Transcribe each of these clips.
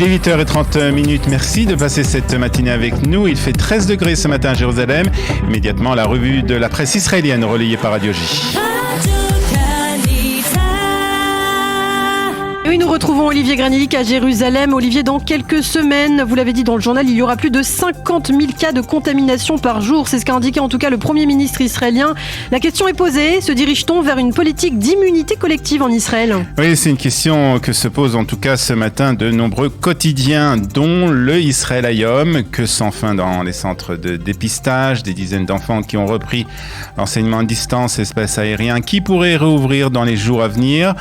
Il est 8h30. Merci de passer cette matinée avec nous. Il fait 13 degrés ce matin à Jérusalem. Immédiatement, la revue de la presse israélienne relayée par Radio J. Oui, nous retrouvons Olivier Granillic à Jérusalem. Olivier, dans quelques semaines, vous l'avez dit dans le journal, il y aura plus de 50 000 cas de contamination par jour. C'est ce qu'a indiqué en tout cas le Premier ministre israélien. La question est posée, se dirige-t-on vers une politique d'immunité collective en Israël ? Oui, c'est une question que se posent en tout cas ce matin de nombreux quotidiens, dont le Israël Hayom, que sans fin dans les centres de dépistage, des dizaines d'enfants qui ont repris l'enseignement à distance, espace aérien, qui pourraient rouvrir dans les jours à venir.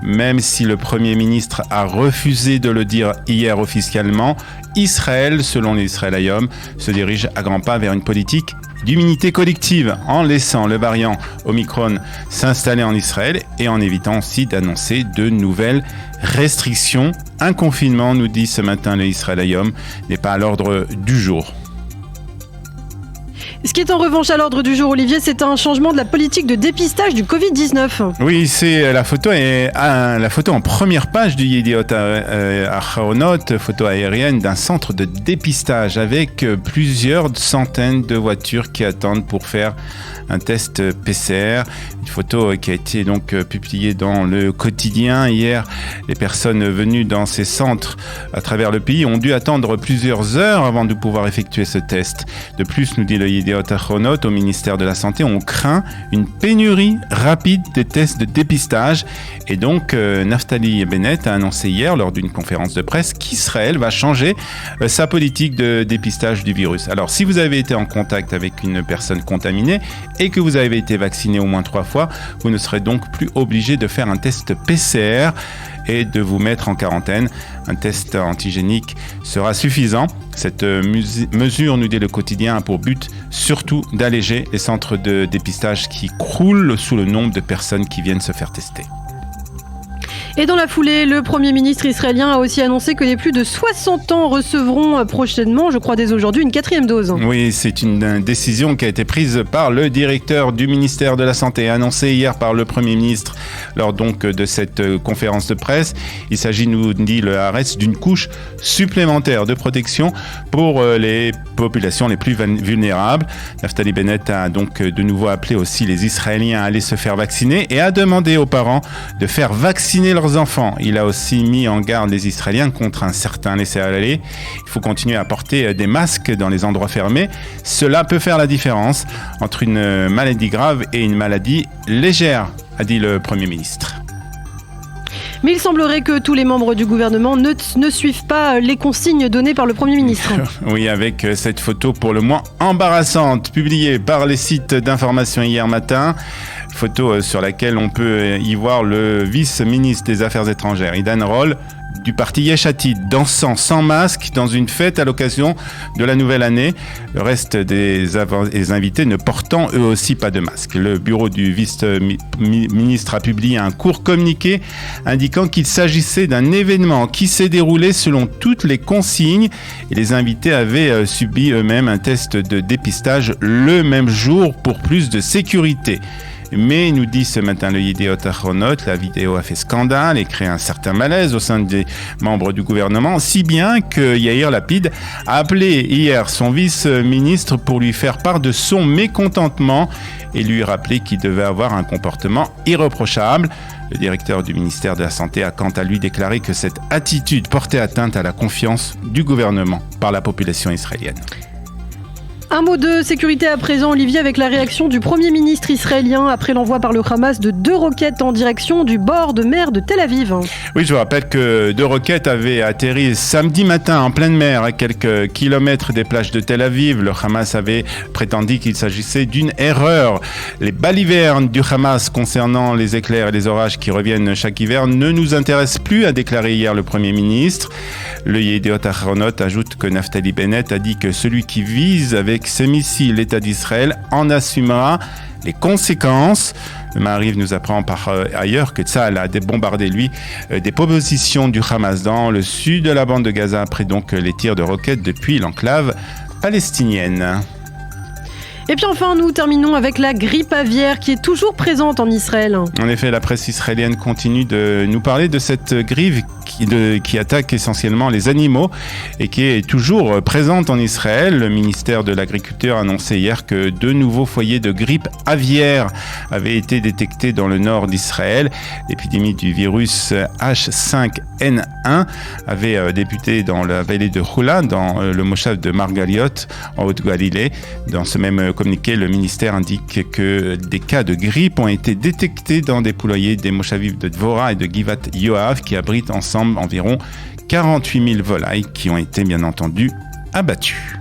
Même si le Premier ministre a refusé de le dire hier officiellement, Israël, selon l'Israël Hayom, se dirige à grands pas vers une politique d'immunité collective en laissant le variant Omicron s'installer en Israël et en évitant aussi d'annoncer de nouvelles restrictions. Un confinement, nous dit ce matin le Israël Hayom, n'est pas à l'ordre du jour. Ce qui est en revanche à l'ordre du jour, Olivier, c'est un changement de la politique de dépistage du Covid-19. Oui, c'est la photo en première page du Yediot Ahronot, photo aérienne d'un centre de dépistage avec plusieurs centaines de voitures qui attendent pour faire un test PCR. Une photo qui a été donc publiée dans le quotidien. Hier, les personnes venues dans ces centres à travers le pays ont dû attendre plusieurs heures avant de pouvoir effectuer ce test. De plus, nous dit le Yediot Ahronot, au ministère de la Santé, on craint une pénurie rapide des tests de dépistage. Et donc, Naftali Bennett a annoncé hier, lors d'une conférence de presse, qu'Israël va changer sa politique de dépistage du virus. Alors, si vous avez été en contact avec une personne contaminée et que vous avez été vacciné au moins 3 fois, vous ne serez donc plus obligé de faire un test PCR et de vous mettre en quarantaine. Un test antigénique sera suffisant. Cette mesure, nous dit le quotidien, a pour but surtout d'alléger les centres de dépistage qui croulent sous le nombre de personnes qui viennent se faire tester. Et dans la foulée, le Premier ministre israélien a aussi annoncé que les plus de 60 ans recevront prochainement, je crois dès aujourd'hui, une 4e dose. Oui, c'est une décision qui a été prise par le directeur du ministère de la Santé, annoncée hier par le Premier ministre lors donc de cette conférence de presse. Il s'agit, nous dit le Haaretz, d'une couche supplémentaire de protection pour les populations les plus vulnérables. Naftali Bennett a donc de nouveau appelé aussi les Israéliens à aller se faire vacciner et a demandé aux parents de faire vacciner leurs enfants. Il a aussi mis en garde les Israéliens contre un certain laisser-aller. Il faut continuer à porter des masques dans les endroits fermés. Cela peut faire la différence entre une maladie grave et une maladie légère, a dit le Premier ministre. Mais il semblerait que tous les membres du gouvernement ne suivent pas les consignes données par le Premier ministre. Oui, avec cette photo pour le moins embarrassante, publiée par les sites d'information hier matin. Photo sur laquelle on peut y voir le vice-ministre des Affaires étrangères, Idan Roll, du parti Yesh Atid, dansant sans masque dans une fête à l'occasion de la nouvelle année. Le reste des invités ne portant eux aussi pas de masque. Le bureau du vice-ministre a publié un court communiqué indiquant qu'il s'agissait d'un événement qui s'est déroulé selon toutes les consignes et les invités avaient subi eux-mêmes un test de dépistage le même jour pour plus de sécurité. Mais, nous dit ce matin le Yediot Ahronot, la vidéo a fait scandale et créé un certain malaise au sein des membres du gouvernement, si bien que Yair Lapid a appelé hier son vice-ministre pour lui faire part de son mécontentement et lui rappeler qu'il devait avoir un comportement irréprochable. Le directeur du ministère de la Santé a quant à lui déclaré que cette attitude portait atteinte à la confiance du gouvernement par la population israélienne. Un mot de sécurité à présent, Olivier, avec la réaction du Premier ministre israélien après l'envoi par le Hamas de 2 roquettes en direction du bord de mer de Tel Aviv. Oui, je vous rappelle que 2 roquettes avaient atterri samedi matin en pleine mer à quelques kilomètres des plages de Tel Aviv. Le Hamas avait prétendu qu'il s'agissait d'une erreur. Les balivernes du Hamas concernant les éclairs et les orages qui reviennent chaque hiver ne nous intéressent plus, a déclaré hier le Premier ministre. Le Yediot Ahronot ajoute que Naftali Bennett a dit que celui qui vise avec ces missiles l'État d'Israël en assumera les conséquences. Le Maariv nous apprend par ailleurs que Tsahal a bombardé, lui, des positions du Hamas dans le sud de la bande de Gaza après donc les tirs de roquettes depuis l'enclave palestinienne. Et puis enfin, nous terminons avec la grippe aviaire qui est toujours présente en Israël. En effet, la presse israélienne continue de nous parler de cette grippe qui attaque essentiellement les animaux et qui est toujours présente en Israël. Le ministère de l'Agriculture a annoncé hier que 2 nouveaux foyers de grippe aviaire avaient été détectés dans le nord d'Israël. L'épidémie du virus H5N1 avait débuté dans la vallée de Hula, dans le moshav de Margaliot, en Haute-Galilée. Dans ce même communiqué, le ministère indique que des cas de grippe ont été détectés dans des poulaillers des moshavim de Dvorah et de Givat Yoav qui abritent ensemble environ 48 000 volailles qui ont été bien entendu abattues.